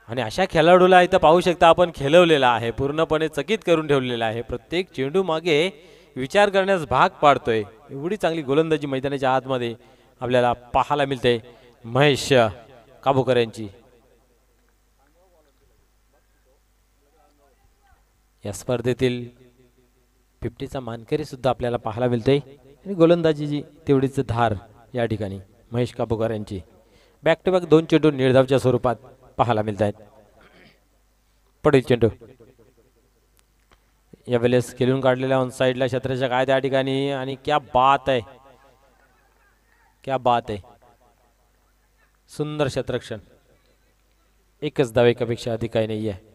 आणि अशा खेळाडूला इथं पाहू शकता आपण खेळवलेला आहे, पूर्णपणे चकित करून ठेवलेला आहे. प्रत्येक चेंडू मागे विचार करण्यास भाग पाडतोय. एवढी चांगली गोलंदाजी मैदानाच्या आतमध्ये आपल्याला पाहायला मिळते महेश काबूकर यांची. या स्पर्धेतील 50चा मानकरी सुद्धा आपल्याला पाहायला मिळते आणि गोलंदाजीची तेवढीच धार या ठिकाणी महेश काबूकर यांची. बॅक टू बॅक 2 चेंडू निर्धावच्या स्वरूपात पाहायला मिळत आहेत. पुढील चेंडू यावेळेस खेळून काढलेल्या ऑन साइडला क्षेत्राच्या काय त्या ठिकाणी आणि क्या बात आहे, क्या बात आहे. सुंदर क्षेत्ररक्षण. एकच धाव एकापेक्षा अधिक काही नाही आहे.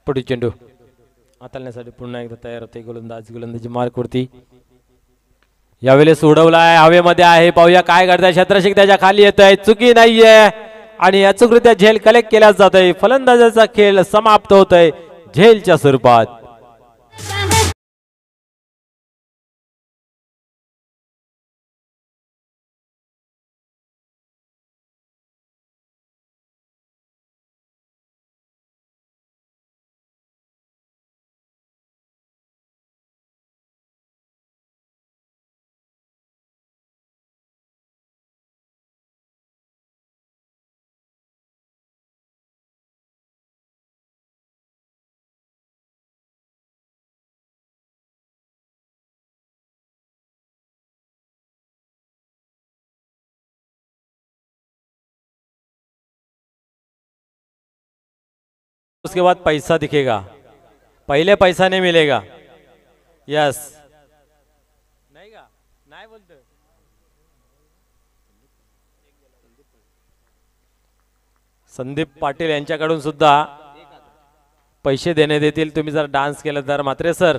पुढील चेंडू हाताळण्यासाठी पुन्हा एकदा तयार होते गोलंदाजी मार्कवरती. यावेळेस उडवलाय, हवेमध्ये आहे. पाहूया काय करताय. क्षेत्ररक्षक त्याच्या खाली येत आहे, चुकी नाहीये आणि अचूकरित्या झेल कलेक्ट केला जात आहे. फलंदाजाचा खेळ समाप्त होत आहे झेलच्या स्वरूपात. उसके बाद पैसा दिखेगा, पहले पैसा नहीं मिलेगा. यस नहीं का नहीं बोलते. संदीप पाटील यांच्याकडून सुद्धा पैसे देण्यात येतील तुम्ही जर डान्स केला तर. मात्र सर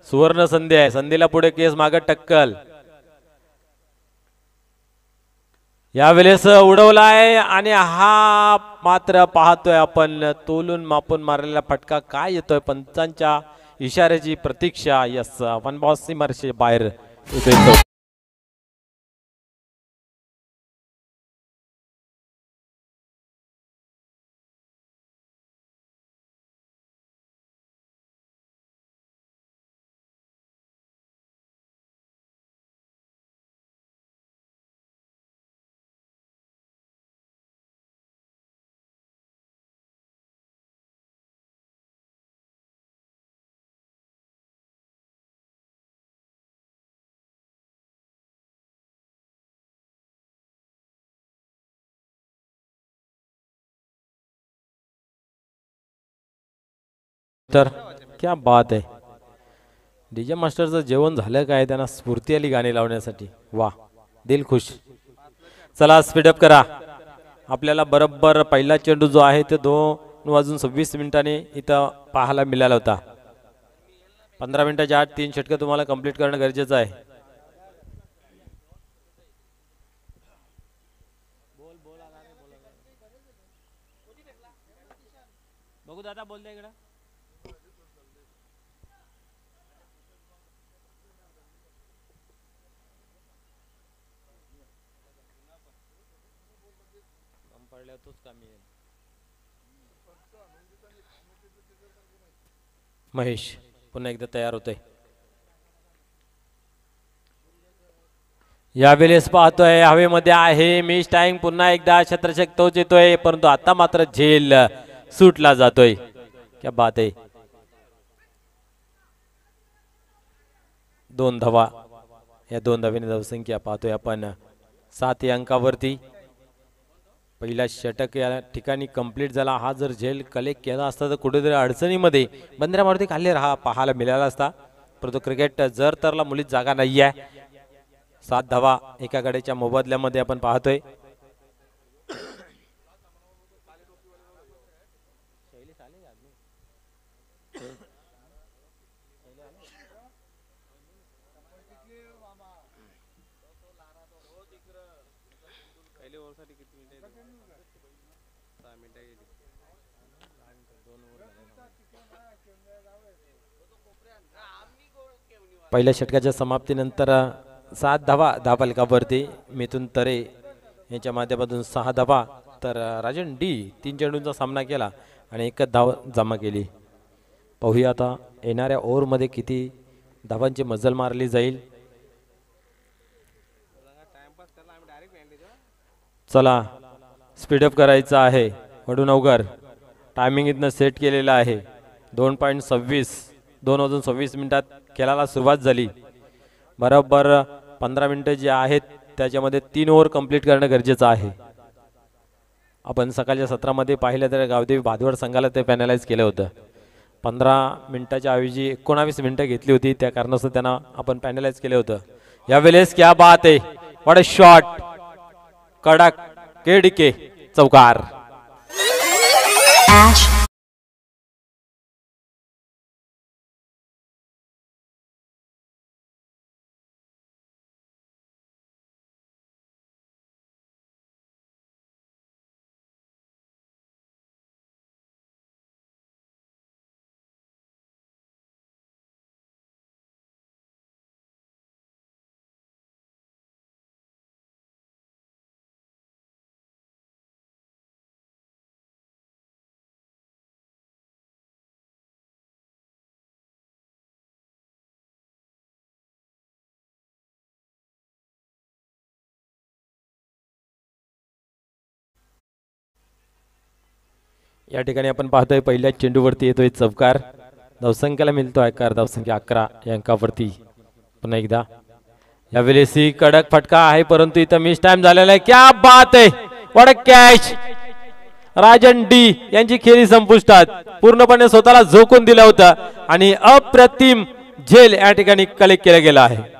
सुवर्ण संधी आहे, संधीला पुढे केस मागे टक्कल. यावेळेस उडवलाय आणि हा मात्र पाहतोय आपण तोलून मापून मारलेला फटका काय येतोय. पंचांच्या इशाऱ्याची प्रतीक्षा. यस वन बॉस सीमारेषे बाहेर येतोय. तर क्या बात आहे. डीजे मास्टरचं जेवण झालं काय, त्यांना स्फूर्ती आली गाणी लावण्यासाठी. वा दिल खुश. चला स्पीडअप करा. आपल्याला बरोबर पहिला चेंडू जो आहे ते 2:26 इथं पाहायला मिळाला होता. 15 मिनिटाच्या आत 3 षटकं तुम्हाला कंप्लीट करणं गरजेचं आहे. बघू दादा बोल दे इकडं. महेश पुन्हा एकदा तयार होतोय. यावेळेस पाहतोय हवेमध्ये आहे मिस टाइम. पुन्हा एकदा क्षेत्ररक्षक तोच येतोय, परंतु आता मात्र झेल सुटला जातोय. क्या बात आहे. 2 धावा. या 2 धावेने धावसंख्या पाहतोय आपण 7 या अंकावरती. पहिला षटक या ठिकाणी कंप्लीट झाला. हा जर झेल कलेक्ट केला असता तर कुठेतरी अडचणीमध्ये बंदरामारुती खाली पाहायला मिळाला असता. परंतु क्रिकेट जर तरला मुलीत जागा नाही आहे. 7 धावा एका गड्याच्या मोबदल्यामध्ये आपण पाहतोय. पहिल्या षटकाच्या समाप्तीनंतर 7 धावा धावफलकावरती मिथुन तरे यांच्या माध्यमातून 6 धावा, तर राजन डी 3 चेंडूंचा सामना केला आणि 1 धाव जमा केली. पाहूया आता येणाऱ्या ओव्हरमध्ये किती धावांची मजल मारली जाईल. चला स्पीडअप करायचं आहे. वडूनवकर टायमिंग इथनं सेट केलेलं आहे. 2.26 2:26 मिनिटात खेळाला सुरुवात झाली. बरोबर 15 मिनिटं जी आहेत त्याच्यामध्ये 3 ओव्हर कंप्लीट करणं गरजेचं आहे. आपण सकाळच्या सत्रामध्ये पाहिलं तर गावदेवी भादवड संघाला ते पॅनलाइज केलं होतं. 15 मिनिटाच्या ऐवजी 19 मिनिटं घेतली होती. त्या कारणास्तव त्यांना आपण पॅनलाइज केलं होतं. यावेळेस क्या बात आहे, व्हाट अ शॉट, कडक केडीके चौकार. या ठिकाणी आपण पाहतोय पहिल्या चेंडूवरती येतोय चौकार. धावसंख्येला मिळतो आकार, धावसंख्या 11 या अंकावरती. पुन्हा एकदा यावेळेस ही कडक फटका आहे, परंतु इथं मिस टाइम झालेला आहे. क्या बात आहे, what a catch. Rajan D यांची खेळी संपुष्टात, पूर्णपणे स्वतःला झोकून दिलं होतं आणि अप्रतिम झेल या ठिकाणी कलेक्ट केला गेला आहे.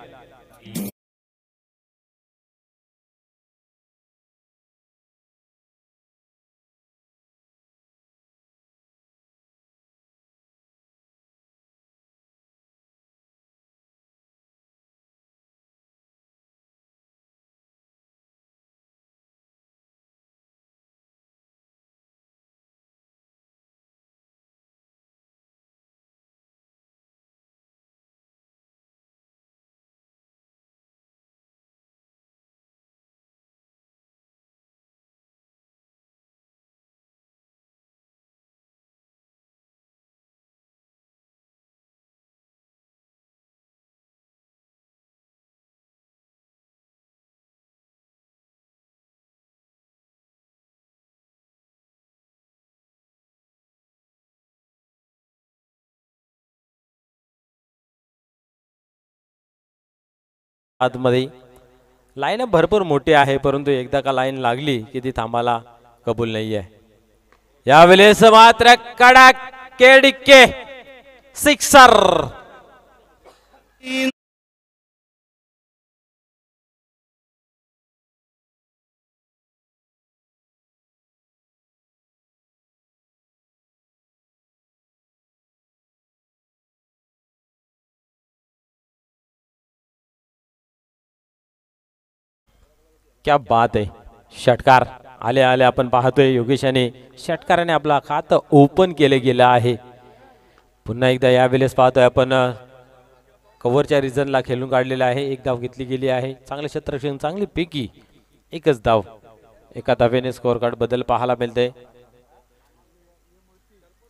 आतमध्ये लाईन भरपूर मोठी आहे, परंतु एकदा का लाईन लागली की ती थांबायला कबूल नाहीये. यावेळेस मात्र कडक केडीके सिक्सर. क्या बात आहे, षटकार आले आले आपण पाहतोय योगेशाने षटकाराने आपला खातं ओपन केले गेलं आहे. पुन्हा एकदा यावेळेस पाहतोय आपण कव्हरच्या रिझनला खेळून काढलेला आहे. 1 धाव घेतली गेली आहे. चांगले क्षेत्ररक्षण, चांगली पैकी 1च धाव. एका धावेने स्कोअर कार्ड बदल पाहायला मिळते.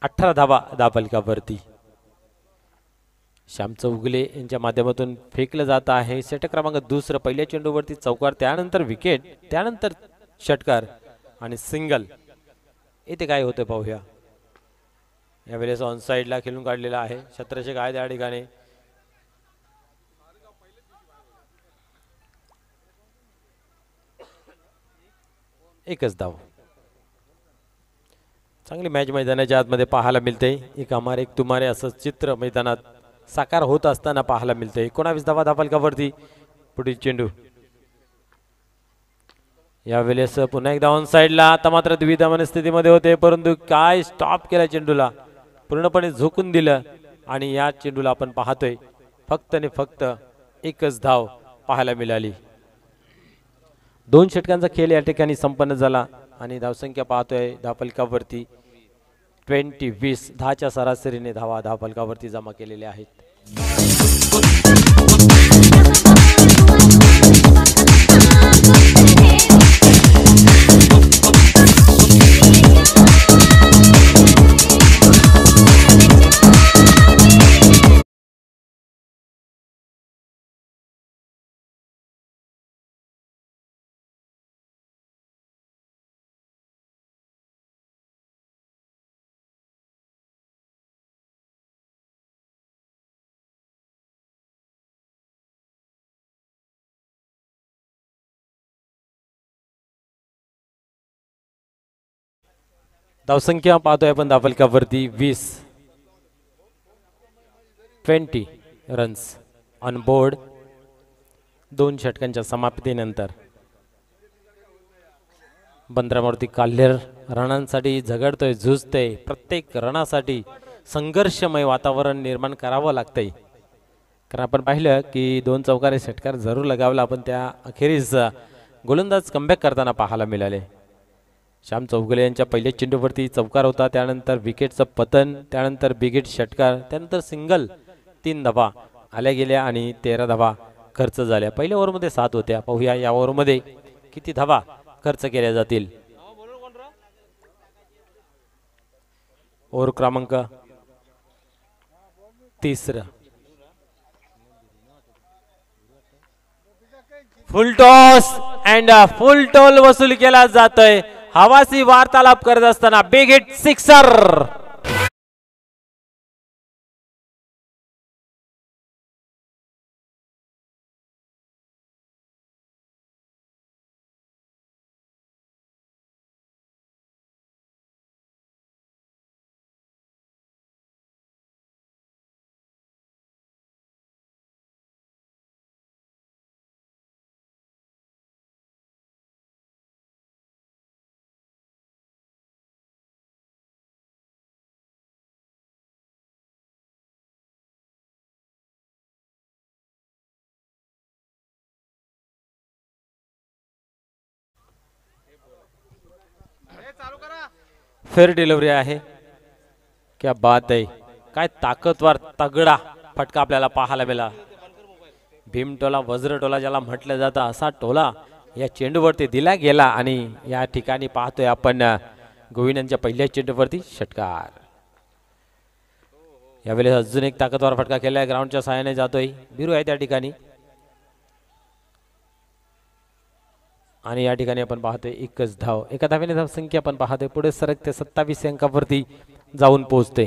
18 धावा धावफलकावरती. श्याम चौगुले यांच्या माध्यमातून फेकलं जात आहे. षटक क्रमांक 2, पहिल्या चेंडूवरती चौकार, त्यानंतर विकेट, त्यानंतर षटकार आणि सिंगल. इथे काय होतं पाहूया. यावेळेस ऑन साइडला खेळून काढलेला आहे. क्षेत्ररक्षक आहे त्या ठिकाणी. एकच धाव. चांगली मॅच मैदानाच्या आतमध्ये पाहायला मिळते. एक हमारे एक तुम्हारे असं चित्र मैदानात साकार होत असताना पाहायला मिळते. 19 धावा धावफलकावरती. पुढील चेंडू यावेळेस पुन्हा एकदा ऑन साइडला. आता मात्र द्विधा मनस्थितीमध्ये होते, परंतु काय स्टॉप केला चेंडूला, पूर्णपणे झोकून दिलं आणि या चेंडूला आपण पाहतोय फक्त आणि फक्त 1च धाव पाहायला मिळाली. 2 षटकांचा खेळ या ठिकाणी संपन्न झाला आणि धावसंख्या पाहतोय धावफलकावरती 20-20 10च्या सरासरीने धावा धावफलकावरती जमा केलेल्या आहेत. धावसंख्या पाहतोय आपण धावफलकावरती 20 रन्स ऑन बोर्ड. 2 षटकांच्या समाप्तीनंतर बंदरावरती काल्हेर रणांसाठी झगडतोय, झुजतोय. प्रत्येक रणासाठी संघर्षमय वातावरण निर्माण करावं लागतंय. कारण आपण पाहिलं की 2 चौकारे षटकार जरूर लगावला, पण त्या अखेरीस गोलंदाज कमबॅक करताना पाहायला मिळाले. श्याम चौगुले यांच्या पहिल्या चेंडूवरती चौकार होता, त्यानंतर विकेटचं पतन, त्यानंतर बिगेट षटकार, त्यानंतर सिंगल. 3 धावा आल्या गेल्या आणि 13 धावा खर्च झाल्या. पहिल्या ओव्हरमध्ये 7 होत्या. पाहूया या ओव्हरमध्ये किती धावा खर्च केल्या जातील. ओव्हर क्रमांक 3. फुल टॉस अँड फुल टोल वसूल केला जातोय. हवासी वार्तालाप करत असताना बिग हिट सिक्सर. फेर डिलिव्हरी आहे. क्या बात आहे. काय ताकदवर तगडा फटका आपल्याला पाहायला मिळाला. भीमटोला वज्रटोला ज्याला म्हटलं जातं, असा टोला या चेंडूवरती दिला गेला आणि या ठिकाणी पाहतोय आपण गोविंद यांच्या पहिल्या चेंडूवरती षटकार. यावेळेस अजून एक ताकदवर फटका केलाय. ग्राउंडच्या सहाय्याने जातोय. बिरू आहे त्या ठिकाणी आणि या ठिकाणी आपण पाहतोय एकच धाव. एका धावेने धावसंख्या आपण पाहतोय पुढे सरकते 27 अंकावरती जाऊन पोहोचते.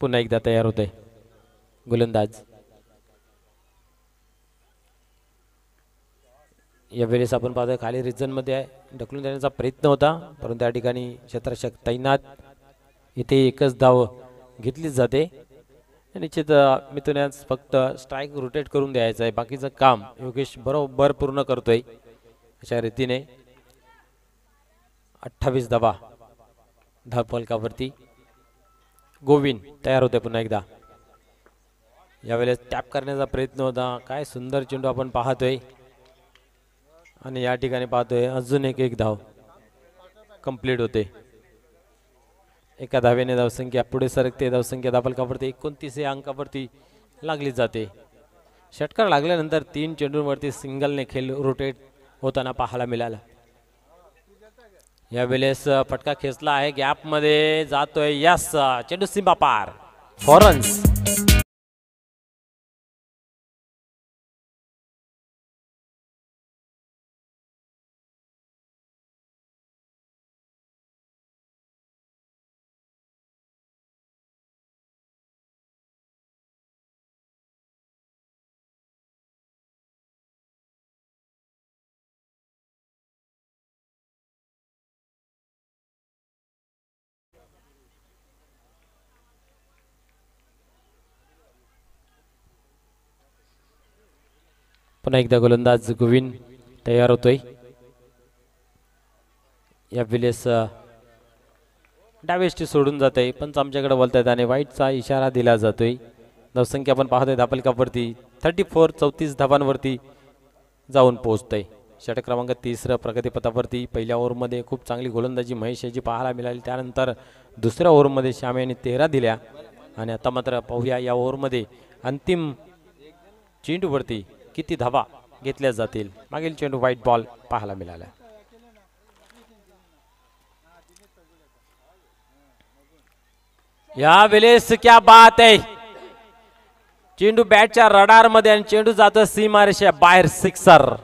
पुन्हा एकदा तयार होते गोलंदाज. यावेळेस आपण पाहतोय खाली रिजन मध्ये ढकलून देण्याचा प्रयत्न होता, परंतु त्या ठिकाणी क्षेत्ररक्षक तैनात. इथे एकच धाव घेतलीच जाते. निश्चित मिथुन याच फक्त स्ट्राईक रोटेट करून द्यायचं आहे. बाकीचं काम योगेश बरोबर पूर्ण करतोय. अशा रीतीने 28 धावा धावफलकावरती. गोविंद तयार होते पुन्हा एकदा. यावेळेस टॅप करण्याचा प्रयत्न होता. काय सुंदर चेंडू आपण पाहतोय आणि या ठिकाणी पाहतोय अजून एक धाव कंप्लीट होते. एका धावेने धावसंख्या पुढे सरकते. धावसंख्या धावफलकावरती 29 अंकावरती लागली जाते. षटकार लागल्यानंतर 3 चेंडूंवरती सिंगलने खेळ रोटेट होताना पाहायला मिळाला. यावेळेस फटका खेचला आहे, गॅप मध्ये जातोय. यस, चेंडू सीमा पार. फॉरन्स पुन्हा एकदा गोलंदाज गोविंद तयार होतोय. यावेळेस डावेष्टी सोडून जात आहे. पंच आमच्याकडे बोलतायत आणि वाईटचा इशारा दिला जातोय. धावसंख्या आपण पाहतोय धावफलकावरती 34 धावांवरती जाऊन पोहोचतोय. षटक क्रमांक 30 प्रगतीपथावरती. पहिल्या ओव्हरमध्ये खूप चांगली गोलंदाजी महेश याची पाहायला मिळाली. त्यानंतर दुसऱ्या ओव्हरमध्ये श्याम यांनी 13 दिल्या आणि आता मात्र पाहूया या ओव्हरमध्ये अंतिम चेंडूवरती किती धावा घेतल्या जातील. मागील चेंडू व्हाईट बॉल पाहायला मिळाला. या वेळेस क्या बात आहे, चेंडू बॅटच्या रडार मध्ये आणि चेंडू जातो सीमारेषा बाहेर. सिक्सर.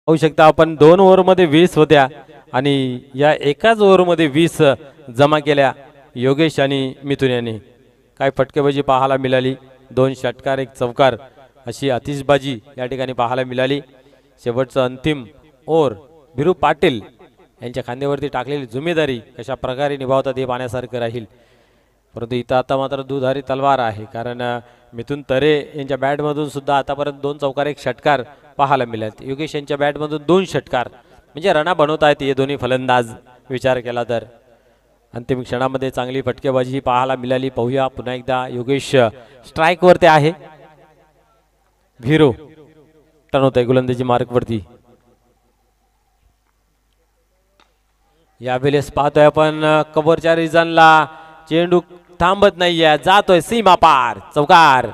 होऊ शकता आपण 2 ओव्हरमध्ये 20 होत्या आणि या एकाच ओव्हरमध्ये 20 जमा केल्या योगेश आणि मिथुन यांनी. काय फटकेबाजी पाहायला मिळाली. 2 षटकार 1 चौकार अशी आतिषबाजी या ठिकाणी पाहायला मिळाली. शेवटचं अंतिम ओव्हर भिरू पाटील यांच्या खांद्यावरती टाकलेली जिम्मेदारी कशा प्रकारे निभावतात हे पाहण्यासारखं राहील. परंतु इथं आता मात्र दुधारी तलवार आहे, कारण मिथुन तरे यांच्या बॅटमधून सुद्धा आतापर्यंत 2 चौकार 1 षटकार पाहायला मिळाले. योगेश यांच्या बॅटमधून 2 षटकार, म्हणजे रना बनवत आहेत हे दोन्ही फलंदाज विचार केला तर. अंतिम क्षणामध्ये चांगली फटकेबाजी पाहायला मिळाली. पाहूया पुन्हा एकदा योगेश स्ट्राईक वरती आहे. भिरू टर्न होत आहे गोलंदाजी मार्क वरती. यावेळेस पाहतोय आपण कव्हरच्या रिजनला चेंडू थांबत नाहीये, जातोय सीमा पार. चौकार.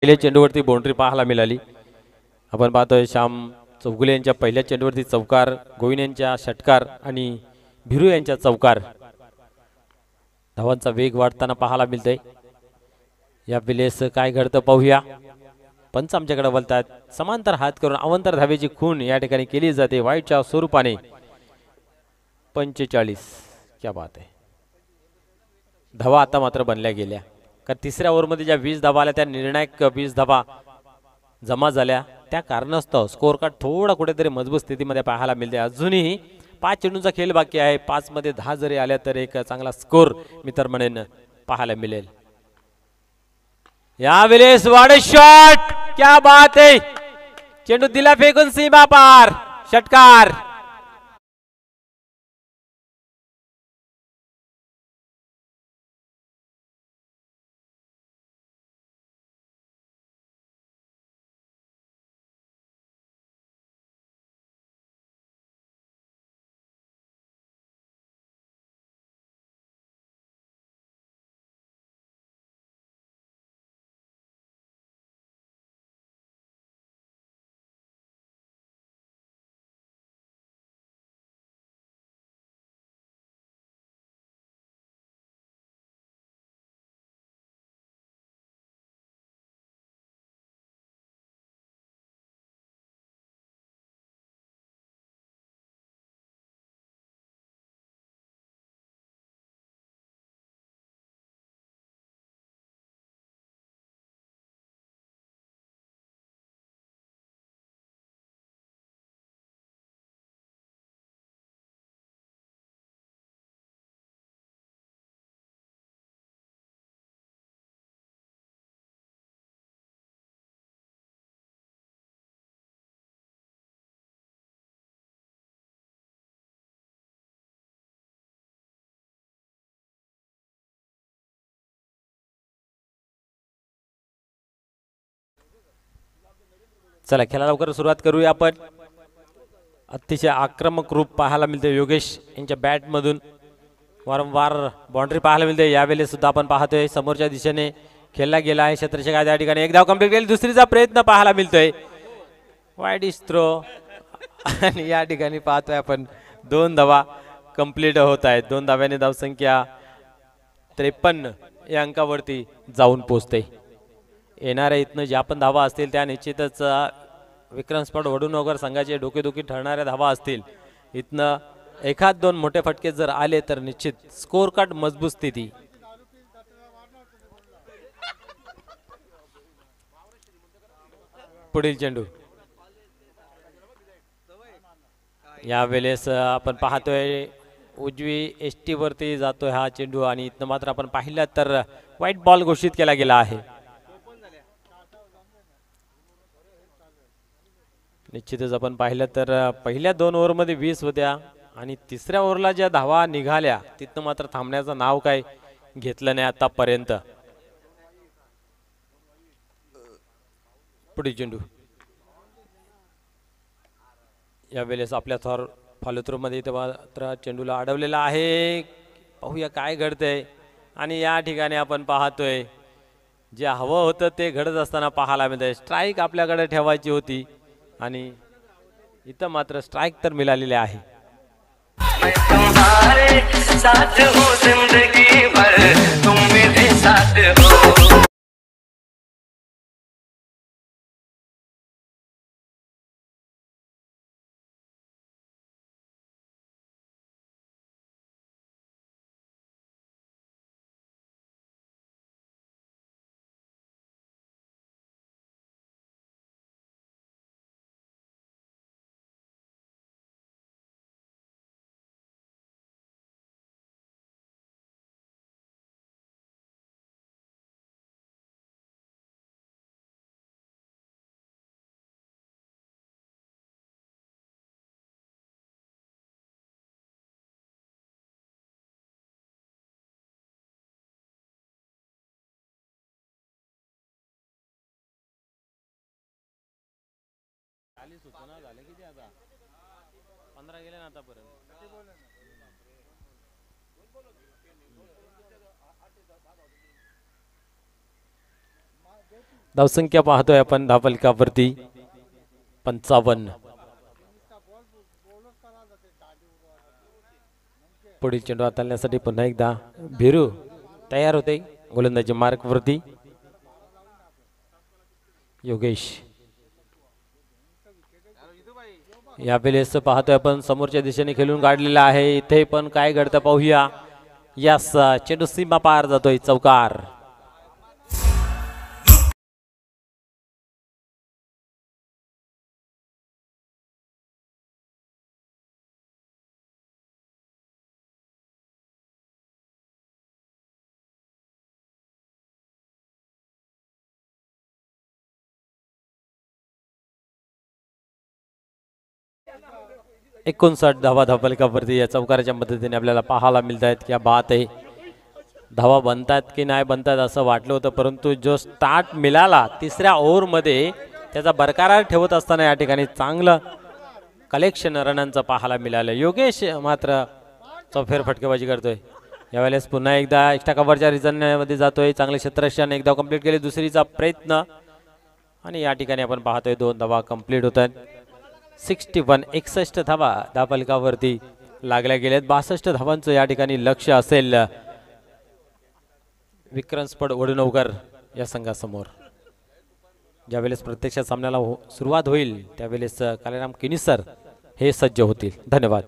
पहिल्या चेंडूवरती बाउंड्री पाहायला मिळाली. आपण पाहतोय श्याम चौगुले यांच्या पहिल्या चेंडूवरती चौकार, गोविंद यांच्या षटकार आणि भिरू यांच्या चौकार. धावांचा वेग वाढताना पाहायला मिळतोय. या वेळेस काय घडतं पाहूया. पंच आमच्याकडे बोलतात. समांतर हात करून अवंतर धावेची खून या ठिकाणी केली जाते वाईटच्या स्वरूपाने. 45. क्या बात आहे. धावा आता मात्र बनल्या गेल्या, कारण तिसऱ्या ओव्हरमध्ये ज्या 20 धावा आल्या त्या निर्णायक 20 धावा जमा झाल्या. त्या कारणास्तव स्कोर कार्ड थोडा कुठेतरी मजबूत स्थितीमध्ये पाहायला मिळते. अजूनही 5 चेंडूंचा खेळ बाकी आहे. 5 मध्ये 10 जरी आल्या तर एक चांगला स्कोर मित्र म्हणेन पाहायला मिळेल. यावेळेस वाढ शॉट. क्या बात है, चेंडू दिला फेकून सीमा पार. षटकार. चला खेळा लवकर सुरुवात करूया आपण. अतिशय आक्रमक रूप पाहायला मिळते योगेश यांच्या बॅट मधून. वारंवार बाउंड्री पाहायला मिळते. यावेळेस सुद्धा आपण पाहतोय समोरच्या दिशेने खेळला गेला आहे क्षेत्ररक्षक त्या ठिकाणी. एक धाव कंप्लीट केली. दुसरीचा प्रयत्न पाहायला मिळतोय. वाईड थ्रो आणि या ठिकाणी पाहतोय आपण 2 धावा कंप्लीट होत आहेत. 2 धाव्याने धावसंख्या 53 या अंकावरती जाऊन पोहोचते. येणाऱ्या इथनं ज्या पण धावा असतील त्या निश्चितच विक्रम स्पॉट वडूनगर संघाचे डोकेदुखी ठरणाऱ्या धावा असतील. इथनं एखाद 2 मोठे फटके जर आले तर निश्चित स्कोर कार्ड मजबूत स्थिती. पुढील चेंडू यावेळेस आपण पाहतोय उजवी एसटी वरती जातोय हा चेंडू आणि इथनं मात्र आपण पाहिलं तर व्हाईट बॉल घोषित केला गेला आहे. निश्चितच आपण पाहिलं तर पहिल्या 2 ओव्हरमध्ये 20 होत्या आणि तिसऱ्या ओव्हरला ज्या धावा निघाल्या तिथनं मात्र थांबण्याचं नाव काय घेतलं नाही आतापर्यंत. पुढील चेंडू यावेळेस आपल्या फॉलोथ्रो मध्ये मात्र चेंडूला अडवलेला आहे. पाहूया काय घडतंय. आणि या ठिकाणी आपण पाहतोय जे हवं होतं ते घडत असताना पाहायला मिळतंय. स्ट्राईक आपल्याकडे ठेवायची होती आणि इथं मात्र स्ट्राईक तर मिळालेले आहे. सूचना झाले किती आता 15 गेले ना आतापर्यंत. धावसंख्या पाहतोय आपण धावफलकावरती 55. पुढील चेंडू हाताळण्यासाठी पुन्हा एकदा भिरू तयार होते गोलंदाजी मार्क वरती. योगेश यावेळेस पाहतोय आपण समोरच्या दिशेने खेळून काढलेला आहे. इथे पण काय घडतं पाहूया. यस चेंडू सीमा पार जातोय चौकार. – 59 धावा धावफलकावरती या चौकाराच्या मदतीने आपल्याला पाहायला मिळत आहेत. क्या बात आहे. धावा बनतात की नाही बनतात असं वाटलं होतं परंतु जो स्टार्ट मिळाला तिसऱ्या ओव्हरमध्ये त्याचा बरकरार ठेवत असताना या ठिकाणी चांगलं कलेक्शन रनांचं पाहायला मिळालं. योगेश मात्र चौफेर फटकेबाजी करतोय. यावेळेस पुन्हा एकदा एक्स्ट्रा कव्हरच्या रिजनमध्ये जातोय. चांगले क्षेत्ररक्षण एकदा कंप्लीट केले. दुसरीचा प्रयत्न आणि या ठिकाणी आपण पाहतोय 2 धावा कंप्लीट होत आहेत. 61 धावा धावफलकावरती लागल्या गेल्यात. 62 धावांचं या ठिकाणी लक्ष असेल विक्रम स्पॉट वडूनगर या संघासमोर. ज्यावेळेस प्रत्यक्षात सामन्याला सुरुवात होईल त्यावेळेस कालेराम किनीसर हे सज्ज होतील. धन्यवाद.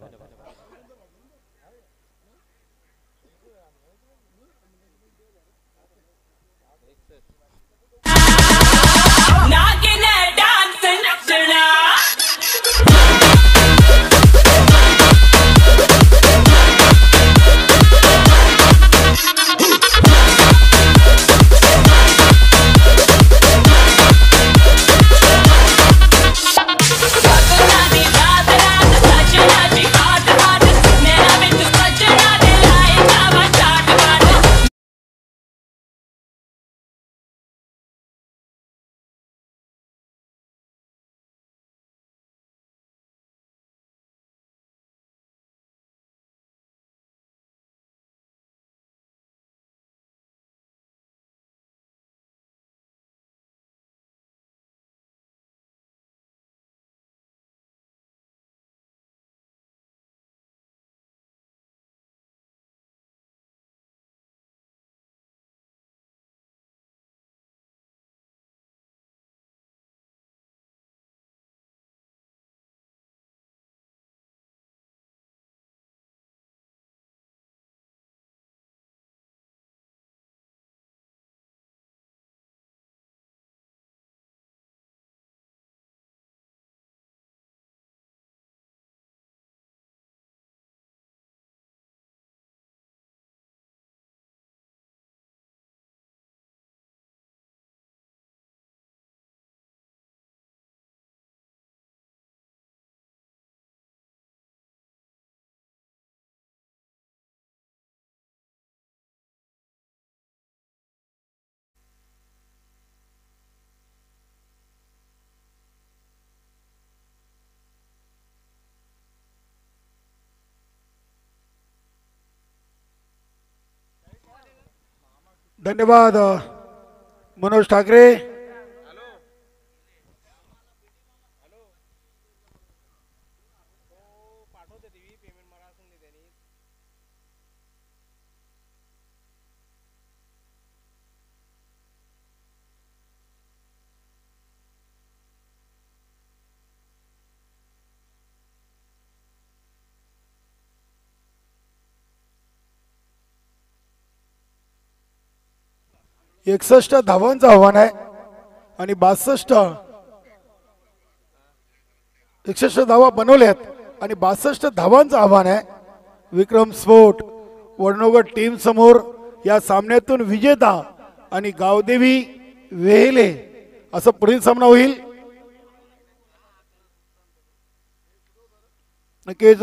धन्यवाद मनोज ठाकरे. एकसष्ट धावांचं आव्हान आहे आणि 61 धावा बनवल्यात आणि 62 धावांचं आव्हान आहे. विक्रम स्फोट वडनगर टीम समोर या सामन्यातून विजेता आणि गावदेवी वेहेले असं पुढील सामना होईल. नक्कीच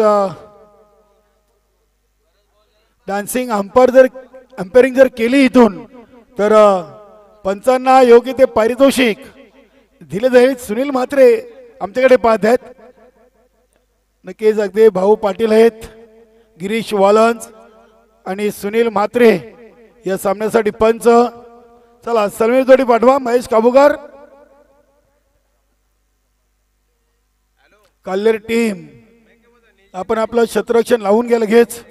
डान्सिंग अंपायरिंग जर केली इथून तर पंचांना योग्य ते पारितोषिक दिले जाईल. सुनील म्हात्रे आमच्याकडे पाहत आहेत. नक्कीच अगदी भाऊ पाटील आहेत, गिरीश वालंज आणि सुनील म्हात्रे या सामन्यासाठी पंच. चला सलमीर जोडी पाठवा. महेश काबूकर काल्लेर टीम आपण आपलं क्षेत्ररक्षण लावून घ्या लगेच.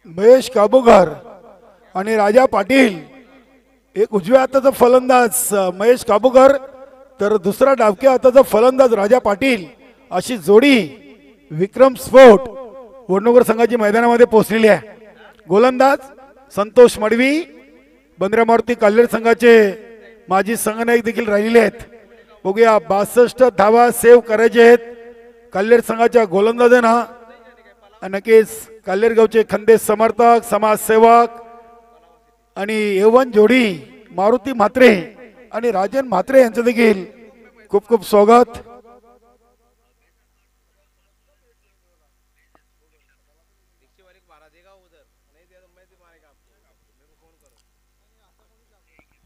महेश काबूकर आणि राजा पाटील एक उजव्या हाताचा फलंदाज महेश काबूकर तर दुसरा डावक्या हाताचा फलंदाज राजा पाटील अशी जोडी विक्रम स्फोट वडनगर संघाची मैदानामध्ये पोहोचलेली आहे. गोलंदाज संतोष मडवी बंद्रा मारुती काल्हेर संघाचे माजी संघनायक देखील राहिलेले आहेत. बघूया 62 धावा सेव्ह करायचे आहेत काल्हेर संघाच्या गोलंदाजांना. नक्कीच काल्हेर गावचे खंदे समर्थक समाजसेवक आणि एवन जोडी मारुती म्हात्रे आणि राजन म्हात्रे यांचं देखील खूप खूप स्वागत.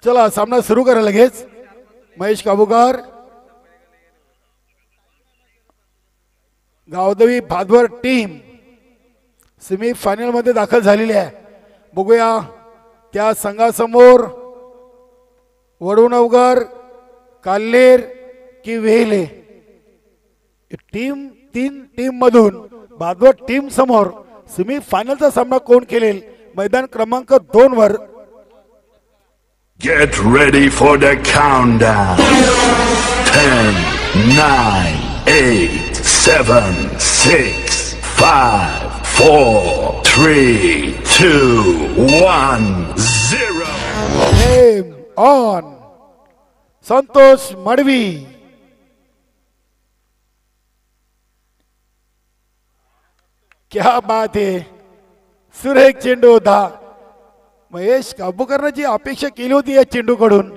चला सामना सुरू करा लगेच. Mahesh Kabukar Gavdevi Bhadvar team semi final मध्ये दाखल झालेली आहे. बघूया त्या संघासमोर वडनगर काल्हेर की वेहेले टीम. 3 टीम मधून भादवर टीम समोर सेमी फायनलचा सामना कोण खेळेल. मैदान क्रमांक 2 वर. Get ready for the countdown. 10, 9, 8, 7, 6, 5, 4, 3, 2, 1, 0. Game on. Santosh Madavi क्या बात है. सुरेख चेंडू होता. महेश काबूकरने जी अपेक्षा केली होती या चेंडूकडून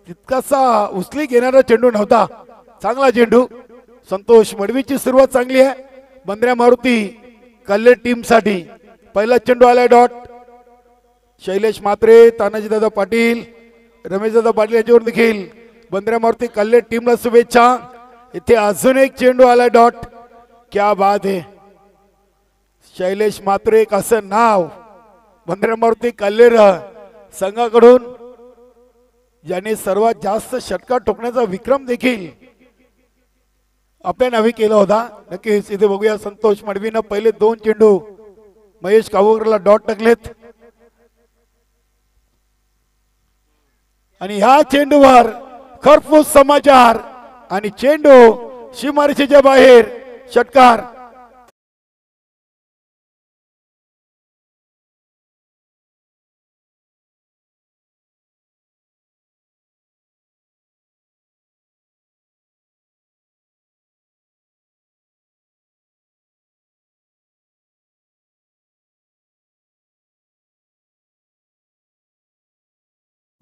तितकासा उचली घेणारा चेंडू नव्हता. चांगला चेंडू. संतोष मडवीची सुरुवात चांगली आहे. बंद्रा मारुती कल्लेर टीम साठी पहिला चेंडू आलाय डॉट. शैलेश म्हात्रे तानाजी दादा पाटील रमेश दादा पाटील यांच्यावर देखील बंद्रा मारुती कल्लेर टीमला शुभेच्छा. इथे अजून एक चेंडू आलाय डॉट. क्या बात है. शैलेश म्हात्रे एक असं नाव बंद्रा मारुती कल्लेर संघाकडून ज्याने सर्वात जास्त षटकार ठोकण्याचा विक्रम देखील आपल्या नावे केला होता. नक्कीच इथे बघूया संतोष मडवीनं पहिले 2 चेंडू महेश काबूकरला डॉट टाकलेत आणि ह्या चेंडूवर खरपूस समाचार आणि चेंडू सीमारेषेच्या बाहेर. षटकार.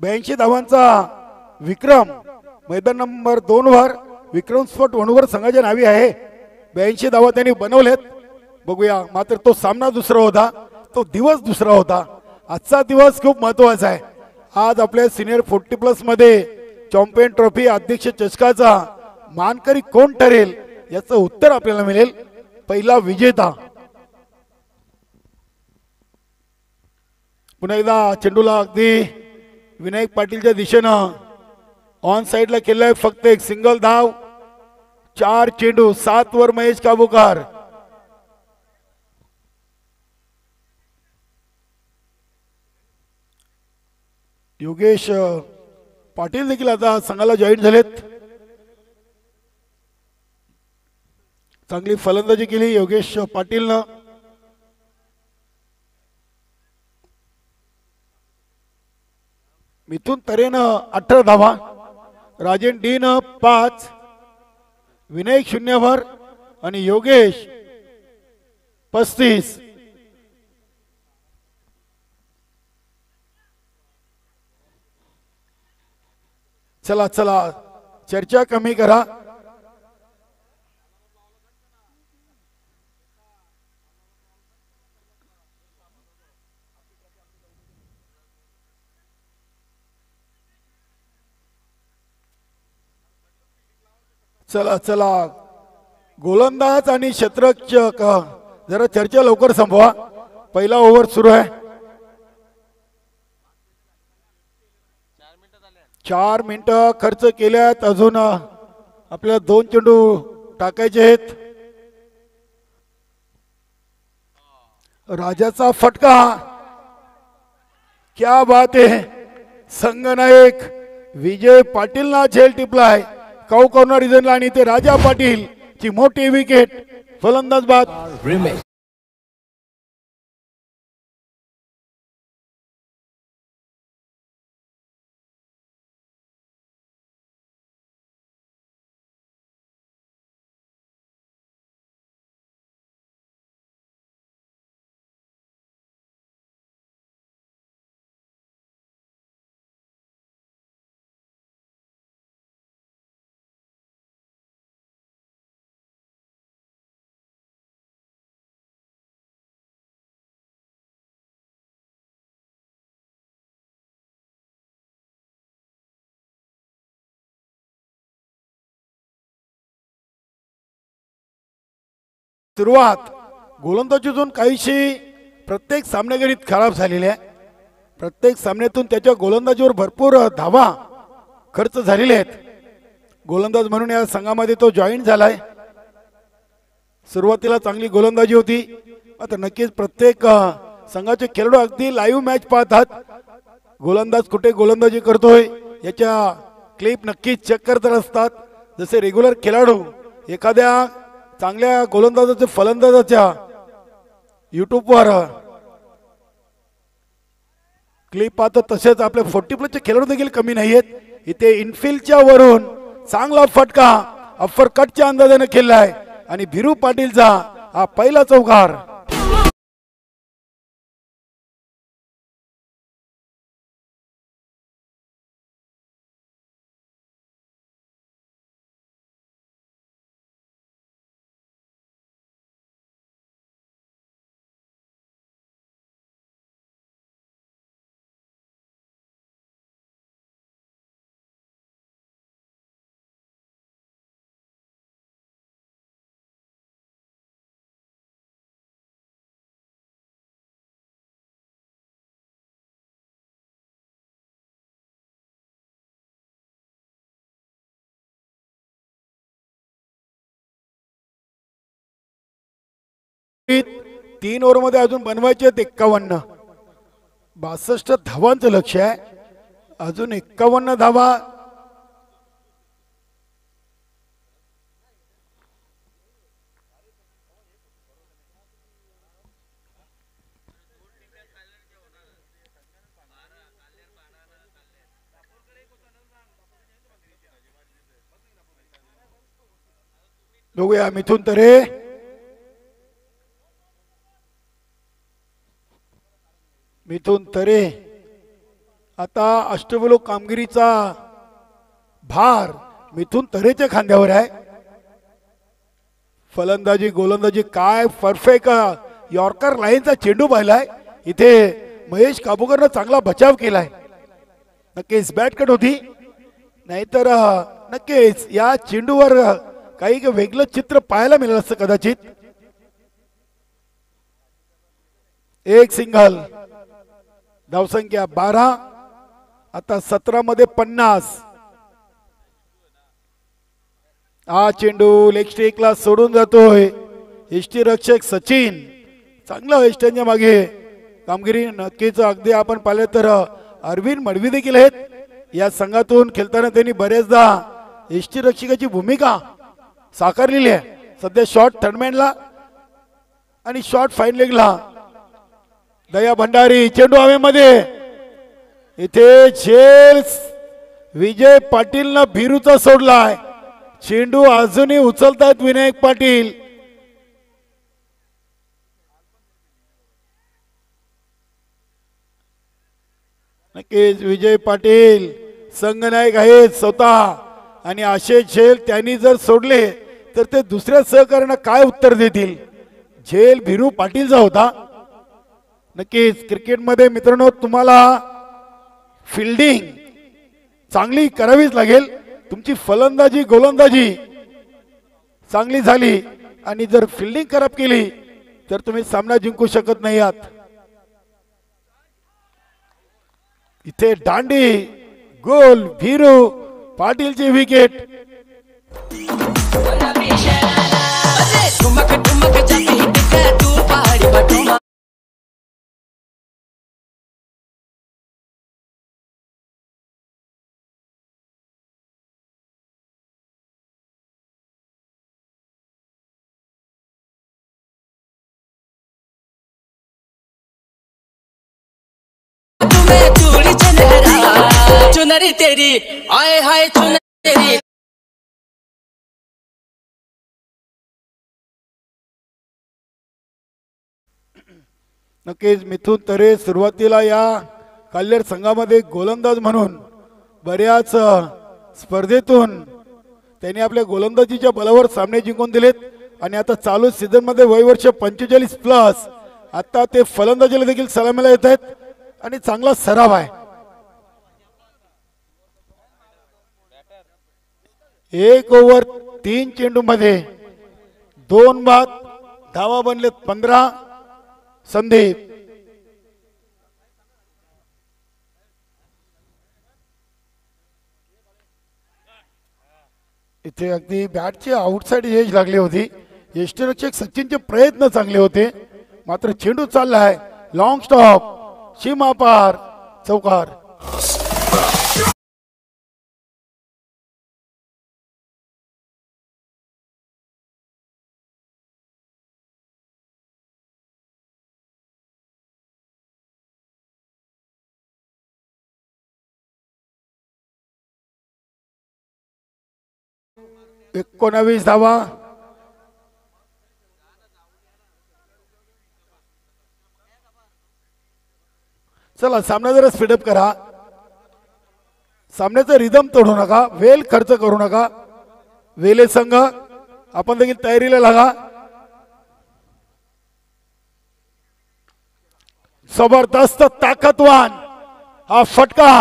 82 धावांचा विक्रम मैदान नंबर 2 वर विक्रम स्फोट वणूवर संघाच्या नावी आहे. 82 धावा त्यांनी बनवलेत. बघूया, मात्र तो सामना दुसरा होता, तो दिवस दुसरा होता. आजचा दिवस खूप महत्वाचा आहे. आज आपल्या सिनियर 40+ मध्ये चॅम्पियन ट्रॉफी अध्यक्ष चषकाचा मानकरी कोण ठरेल याचं उत्तर आपल्याला मिळेल. पहिला विजेता. पुन्हा एकदा चेंडूला अगदी विनायक पाटीलच्या दिशेनं ऑन साइडला केलाय. फक्त एक सिंगल धाव. 4 चेंडू 7 वर महेश काबूकर. योगेश पाटील देखील आता संघाला जॉईन झालेत. चांगली फलंदाजी केली योगेश पाटीलनं. मिथुन तरेनं 18 धावा, राजेन डीनं 5, विनायक 0 वर आणि योगेश 35. चला चला, चर्चा कमी करा. चला चला, गोलंदाज आणि क्षेत्ररक्षक जरा चर्चा लवकर संपवा. पहिला ओव्हर सुरू आहे. 4 मिनिटं खर्च केल्यात. अजून आपल्याला 2 चेंडू टाकायचे आहेत. राजाचा फटका. क्या बात आहे. संघनायक विजय पाटीलना झेल टिपलाय काऊ कॉर्नर रिजनला आणि ते राजा पाटील ची मोठी विकेट. फलंदाज बाद. सुरुवात गोलंदाजीतून काहीशी प्रत्येक सामनेगणित खराब झालेली आहे. प्रत्येक सामन्यातून त्याच्या गोलंदाजीवर भरपूर धावा खर्च झालेले आहेत. गोलंदाज म्हणून या संघामध्ये तो जॉईन झालाय. सुरुवातीला चांगली गोलंदाजी होती. आता नक्कीच प्रत्येक संघाचे खेळाडू अगदी लाईव्ह मॅच पाहतात. गोलंदाज कुठे गोलंदाजी करतोय याच्या क्लिप नक्कीच चेक करत असतात. जसे रेग्युलर खेळाडू एखाद्या चांगल्या गोलंदाजाच्या फलंदाजाच्या युट्यूबवर क्लिप पाहतात, तसेच आपल्या 40+ चे खेळाडू देखील कमी नाहीयेत. इथे इनफिल्डच्या वरून चांगला फटका अफर कटच्या अंदाजाने खेळलाय आणि भिरू पाटीलचा हा पहिला चौकार. तीन ओव्हर मध्ये अजून बनवायचे 51. 62 धावांचं लक्ष्य आहे. अजून 51 धावा. बघूया मिथुन तरे. मिथुन तरे आता अष्टबल कामगिरीचा भार मिथून तरेच्या खांद्यावर आहे. फलंदाजी गोलंदाजी काय परफेक्ट यॉर्कर लाईनचा चेंडू पाहिलाय. इथे महेश काबूकरनं चांगला बचाव केलाय. नक्कीच बॅट कट होती, नाहीतर नक्कीच या चेंडूवर काही वेगळं चित्र पाहायला मिळालं असतं कदाचित. एक सिंगल, धावसंख्या 12. आता 17 मध्ये 50. हा चेंडू लेग स्ट्रिकला सोडून जातोय. यष्टीरक्षक सचिन चांगला वेस्टर्नच्या मागे कामगिरी. नक्कीच अगदी आपण पाहिले तर अरविंद मडवी देखील आहेत या संघातून खेळताना. त्यांनी बरेचदा यष्टीरक्षकाची भूमिका साकारलेली आहे. सध्या शॉर्ट थर्डमॅनला आणि शॉर्ट फाईन लेगला. दया भंडारी चेंडू हवेमध्ये. इथे झेल्स विजय पाटीलनं भिरूचा सोडलाय. चेंडू अजूनही उचलतात विनायक पाटील. नक्कीच विजय पाटील संघनायक आहेत स्वतः. आणि असे झेल त्यांनी जर सोडले तर ते दुसऱ्या सहकार्यांना काय उत्तर देतील. झेल भिरू पाटीलचा होता. नक्कीच क्रिकेटमध्ये मित्रांनो तुम्हाला फिल्डिंग चांगली करावीच लागेल. तुमची फलंदाजी गोलंदाजी चांगली झाली आणि जर फिल्डिंग खराब केली तर तुम्ही सामना जिंकू शकत नाही आहात. इथे दांडी गोल भिरू पाटीलची विकेट. चुनरी तेरी आए हाय चुनरी तेरी. नक्कीच मिथून तरे सुरुवातीला या कल्याण संघामध्ये गोलंदाज म्हणून बऱ्याच स्पर्धेतून त्यांनी आपल्या गोलंदाजीच्या बलावर सामने जिंकून दिलेत. आणि आता चालू सीझन मध्ये वयवर्ष 45 प्लस. आता ते फलंदाजीला देखील सलामीला येत आहेत आणि चांगला सराव आहे. 1 ओव्हर 3 चेंडू मध्ये 2 बाद. धावा बनलेत 15. संदीप इथे अगदी बॅटची आउटसाइड एज लागली होती. यष्टीरक्षक सचिनचे प्रयत्न चांगले होते, मात्र चेंडू चाललाय लॉंग स्टॉप सीमा पार चौकार. एकोणावीस धावा. चला सामना जरा स्पीडअप करा. सामन्याचा रिदम तोडू नका, वेळ खर्च करू नका. वेले संघ आपण देखील तयारीला लागा. जबरदस्त ताकदवान हा फटका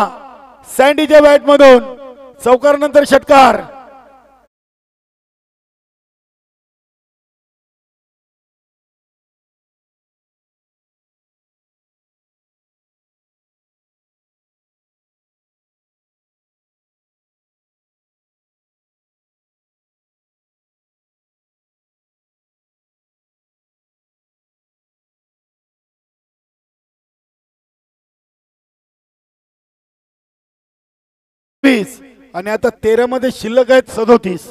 सँडीच्या बॅट मधून. चौकार नंतर षटकार. आणि आता 13 मध्ये शिल्लक आहेत 37.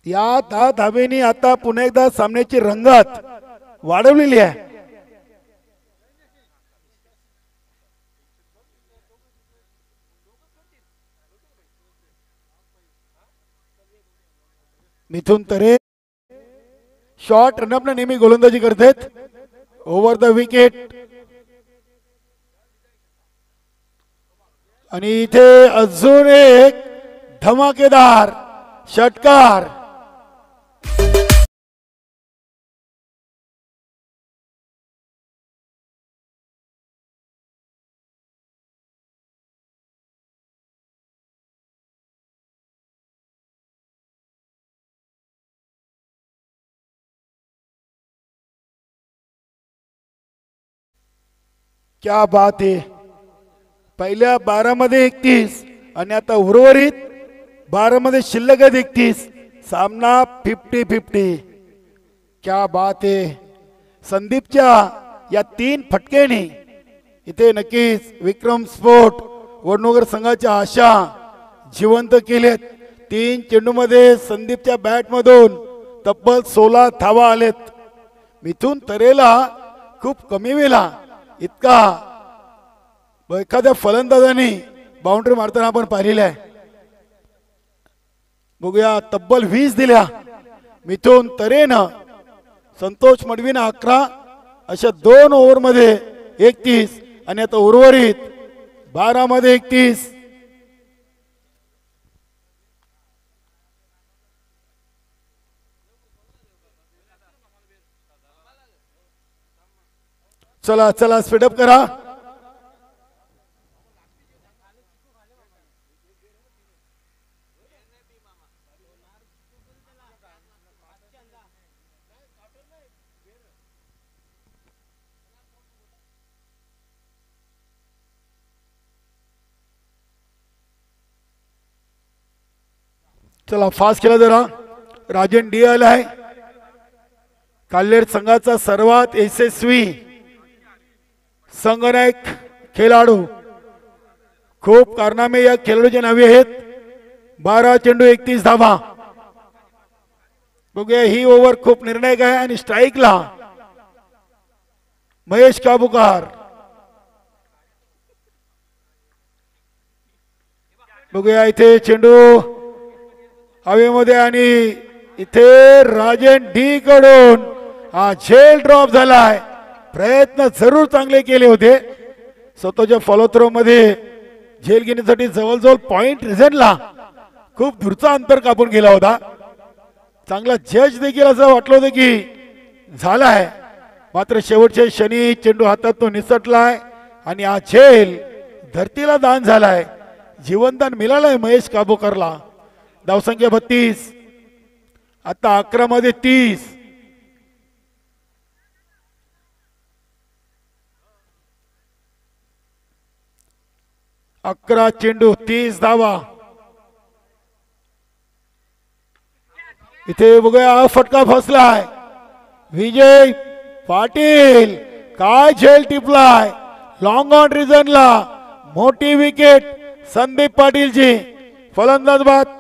या 10 धावेनी आता पुन्हा एकदा सामन्याची रंगत वाढवलेली आहे. मिथून तरे शॉर्ट रनअप नेहमी गोलंदाजी करतात. ओव्हर द विकेट आणि इथे अजून एक धमाकेदार षटकार. क्या बात आहे. पहिल्या 12 मध्ये 31 आणि आता उर्वरित 12 मध्ये शिल्लक आहेत 31. सामना 50-50. क्या बात आहे. संदीपच्या या 3 फटक्याने इथे नक्कीच विक्रम स्पोर्ट वडनगर संघाच्या आशा जिवंत केलेत. 3 चेंडूमध्ये संदीपच्या बॅट मधून तब्बल 16 धावा आलेत. मिथून तरेला खूप कमी वेळा इतका एखाद्या फलंदाजाने बाउंड्री मारताना आपण पाहिलेलं आहे. बघूया तब्बल 20 दिल्या मिथून तरेनं. संतोष मडवीनं 11. अशा 2 ओव्हर मध्ये 31 आणि आता उर्वरित 12 मध्ये 31. चला चला स्पीडअप करा. चला फास्ट केला जरा. राजन डी आलाय. काल्हेर संघाचा सर्वात यशस्वी संगणक खेळाडू. खूप कारनामे या खेळाडूच्या नावे आहेत. 12 चेंडू 31 धावा. बघूया ही ओव्हर खूप निर्णायक आहे. आणि स्ट्राईकला महेश काबूकार. बघूया इथे चेंडू हवेमध्ये आणि इथे राजन डी कडून हा झेल ड्रॉप झालाय. प्रयत्न जरूर चांगले केले होते. स्वतःच्या फॉलो थ्रो मध्ये झेल घेण्यासाठी जवळजवळ पॉइंट रिझनला खूप दूरचा अंतर कापून गेला होता. चांगला जज देखील असं वाटलं होतं की झालाय. मात्र शेवटच्या क्षणी चेंडू हातातून निसटलाय आणि हा झेल धरतीला दान झालाय. जीवनदान मिळालंय महेश काबूकरला. धावसंख्या 32. आता 11 मध्ये 30. अकरा चेंडू 30 धावा. इथे बघूया फटका फसलाय. विजय पाटील काय झेल टिपलाय. लॉंग ऑन रिझनला मोठी विकेट संदीप पाटीलची. फलंदाज बाद.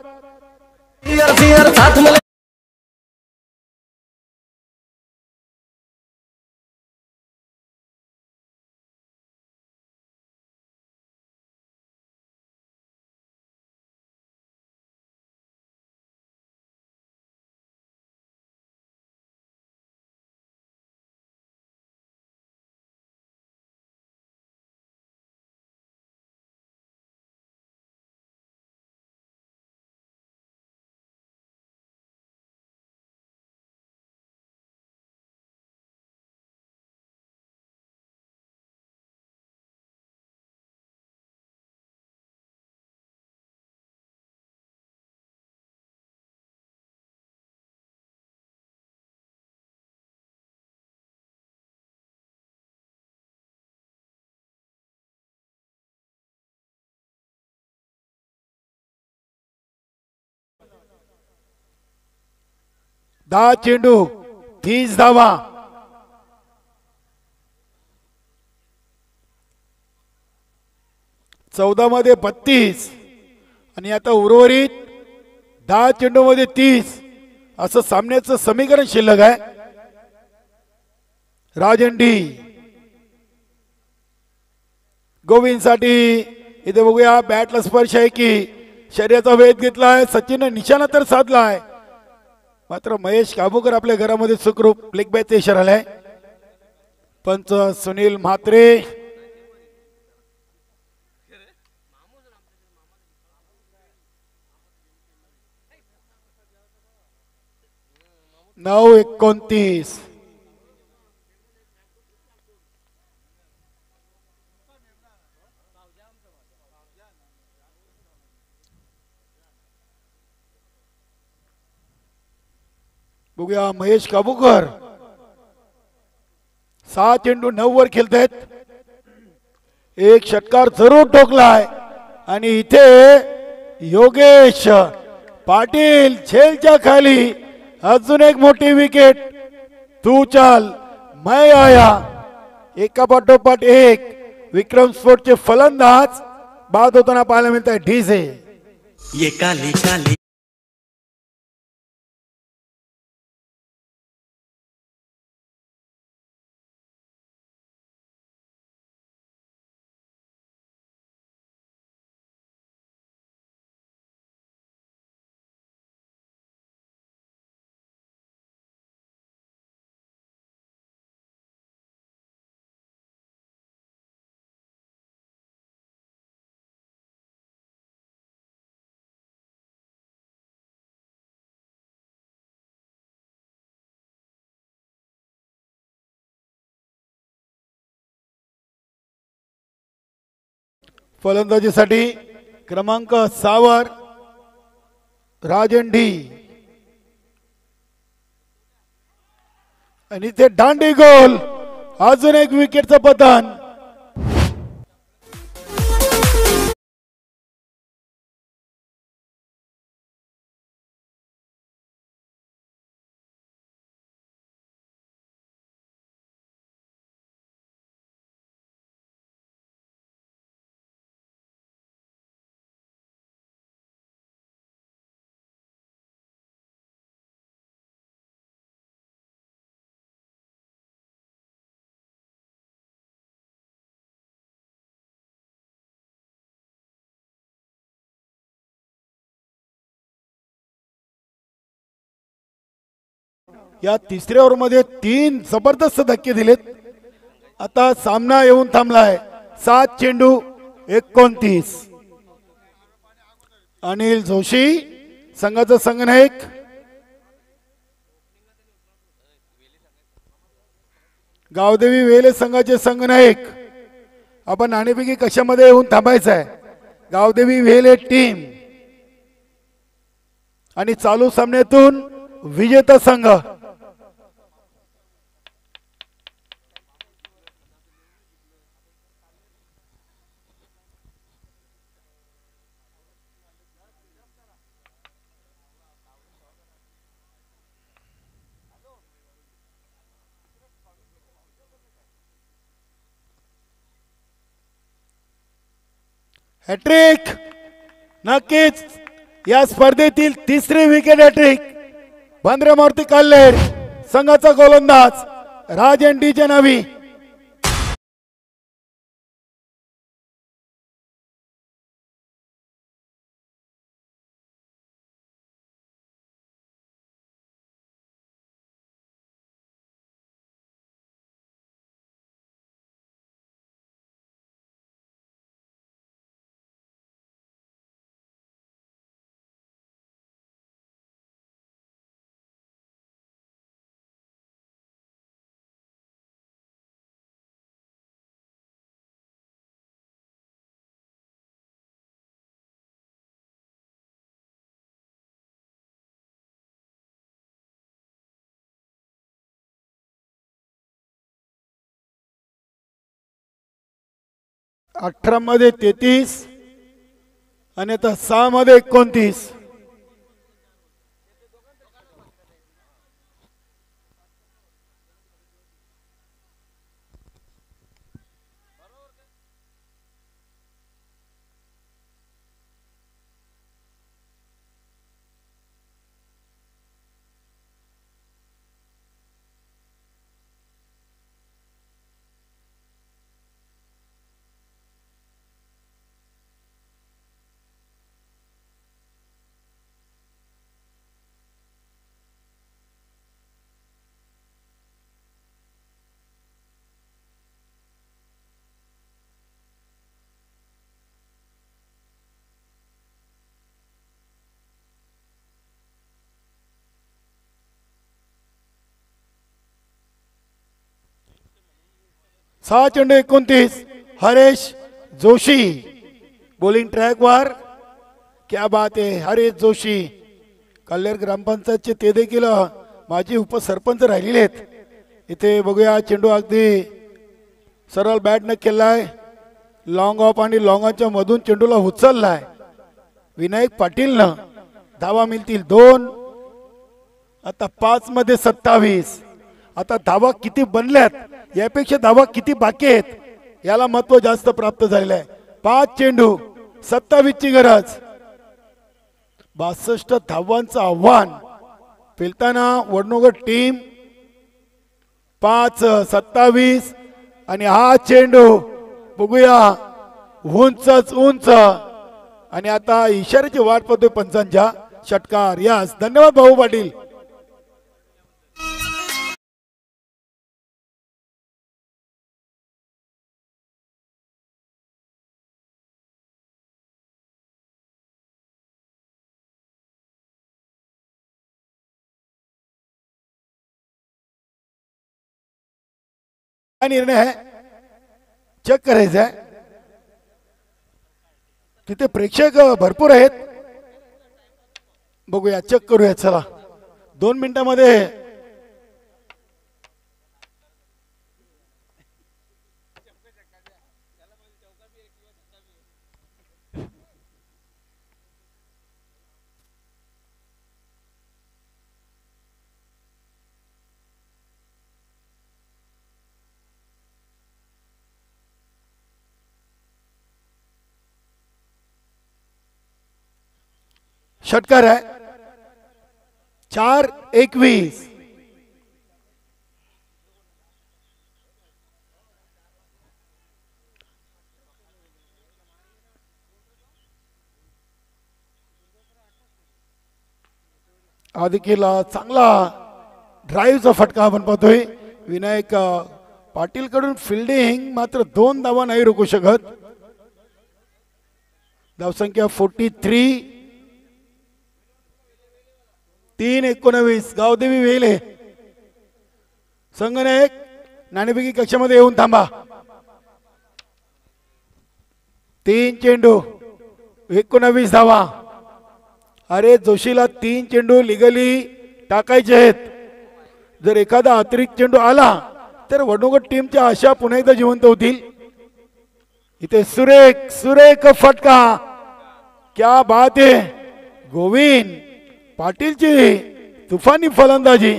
दहा चेंडू 30 धावा. चौदा मध्ये 32 आणि आता उर्वरित 10 चेंडू मध्ये 30 असं सामन्याचं समीकरण शिल्लक आहे. राजन डी गोविंद साठी इथे बघूया बॅटला स्पर्श आहे की शर्यचा वेध घेतलाय. सचिन निशाणा तर साधलाय. मात्र महेश काबूकर आपल्या घरामध्ये सुखरूप लेग बॅटचा इशारा आलाय. पंच सुनील म्हात्रे. 9-29. बघूया महेश काबूकर 6 चेंडू 9 वर खेळतायत. एक षटकार जरूर ठोकलाय आणि इथे योगेश पाटील झेलच्या खाली अजून एक मोठी विकेट. तू चाल मैं आया. एका पाठोपाठ एक विक्रम स्पोर्टचे फलंदाज बाद होताना पाहायला मिळत आहे. ढीसे ये काली काली फलंदाजीसाठी क्रमांक 6 वर राजन डी आणि ते दांडी गोल. अजून एक विकेटचं पतन. या तिसऱ्या ओव्हर मध्ये 3 जबरदस्त धक्के दिलेत. आता सामना येऊन थांबलाय. 7 चेंडू 29. अनिल जोशी संघाचा संघनायक. गावदेवी वेले संघाचे संघनायक. आपण नाणेफेकी कशामध्ये येऊन थांबायचं आहे. गावदेवी वेले टीम आणि चालू सामन्यातून विजेता संघ. हॅट्रिक नक्कीच या स्पर्धेतील तिसरी विकेट हॅट्रिक भंद्रमूर्ती कल्लेर संघाचा गोलंदाज राजन डी च्या नावी. अठरा मध्ये 33 आणि आता 6 मध्ये 29. 6 चेंडू 29 हरेश जोशी बॉलिंग ट्रॅक वर. क्या बात आहे हरेश जोशी. कल्लेर ग्रामपंचायतचे ते देखील माजी उपसरपंच राहिलेले आहेत. इथे बघूया चेंडू अगदी सरळ बॅटने केलाय. लॉंग ऑफ आणि लॉंगाच्या मधून चेंडूला उचललाय विनायक पाटीलनं. धावा मिळतील 2. आता 5 मध्ये 27. आता धावा किती बनल्यात यापेक्षा धावा किती बाकी आहेत याला महत्व जास्त प्राप्त झालेलं आहे. 5 चेंडू 27 ची गरज. 62 धावांचं आव्हान पेलताना वडनगर टीम. 5-27 आणि हा चेंडू बघूया उंचच उंच आणि आता इशाऱ्याची वाट पाहतोय पंचांच्या. षटकार. यास धन्यवाद भाऊ पाटील. निर्णय आहे चेक करायचा आहे. तिथे प्रेक्षक भरपूर आहेत. बघूया चेक करूया. चला 2 मिनिटांमध्ये षटकार आहे. 4-21. देखील चांगला ड्राईव्हचा फटका आपण पाहतोय. विनायक पाटील कडून फिल्डिंग मात्र 2 धावा नाही रोखू शकत. धावसंख्या 43. 3-19 गावदेवी वेले. संगणक नाणेफेकी कक्षामध्ये येऊन थांबा. 3 चेंडू 19 धावा. अरे जोशीला 3 चेंडू लिगली टाकायचे आहेत. जर एखादा अतिरिक्त चेंडू आला तर वडनगर टीमच्या आशा पुन्हा एकदा जिवंत होतील. इथे सुरेख सुरेख फटका. क्या बात आहे. गोविंद पाटीलची तुफानी फलंदाजी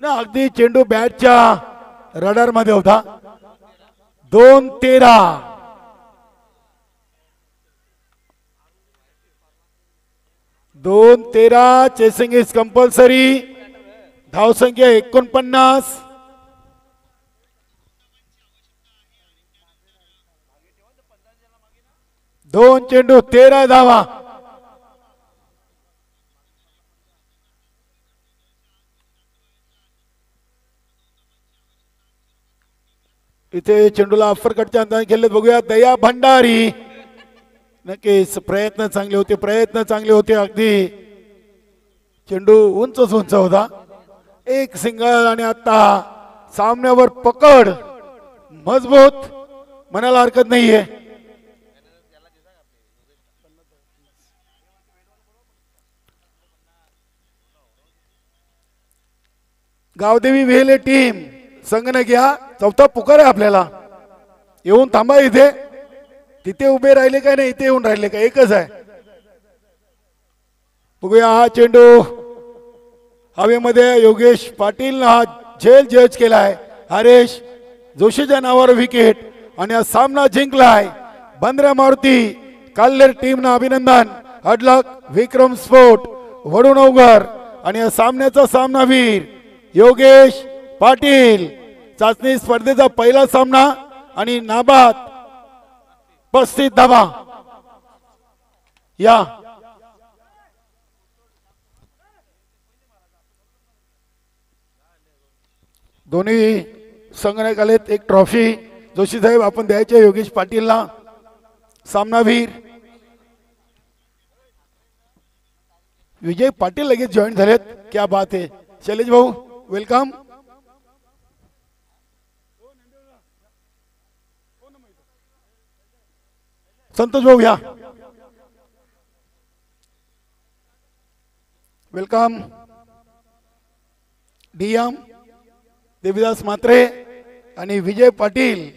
ना. अगदी चेंडू बॅटच्या रडार मध्ये होता. 2-13. 2-13. Chasing is compulsory. धावसंख्या 49. 2 चेंडू 13 धावा. इथे चेंडूला अफरकटच्या अंदाज खेळले. बघूया दया भंडारी. नक्कीच प्रयत्न चांगले होते. प्रयत्न चांगले होते. अगदी चेंडू उंचच उंच होता. एक सिंगल आणि आता सामन्यावर पकड मजबूत म्हणायला हरकत नाहीये. गावदेवी वेले टीम संगणक या. चौथा पुकार आहे आपल्याला. येऊन थांबा. इथे तिथे उभे राहिले काय नाही इथे येऊन राहिले का एकच आहे. बघूया हा चेंडू हवेमध्ये. योगेश पाटील हा झेल जज केलाय. हरेश जोशीच्या नावावर विकेट आणि हा सामना जिंकलाय. बंद्रा मारुती काल्लेर टीमनं अभिनंदन. हडलक विक्रम स्पोर्ट वडनगर आणि या सामन्याचा सामनावीर योगेश पाटील. चाचणी स्पर्धेचा पहिला सामना आणि नाबाद 35 धावा. या दोन्ही संगणक आलेत. एक ट्रॉफी जोशी साहेब आपण द्यायचे योगेश पाटीलला. सामनावीर विजय पाटील लगेच जॉईन झालेत. क्या बात आहे. शैलेश भाऊ वेलकम. संतोष भाऊ घ्या. वेलकम. डीएम देवीदास म्हात्रे आणि विजय पाटील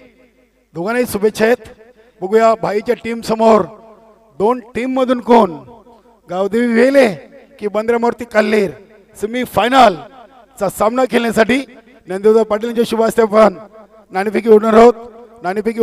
दोघांनाही शुभेच्छा आहेत. बघूया भाईच्या टीम समोर दोन टीम मधून कोण, गावदेवी वेले की बंद्रामूर्ती कल्लेर सेमी फायनल चा सामना खेळण्यासाठी ज्ञानदेवदास पाटील यांच्या शुभ हस्ते आपण नाणेफेकी उडणार आहोत. नाणेफेकी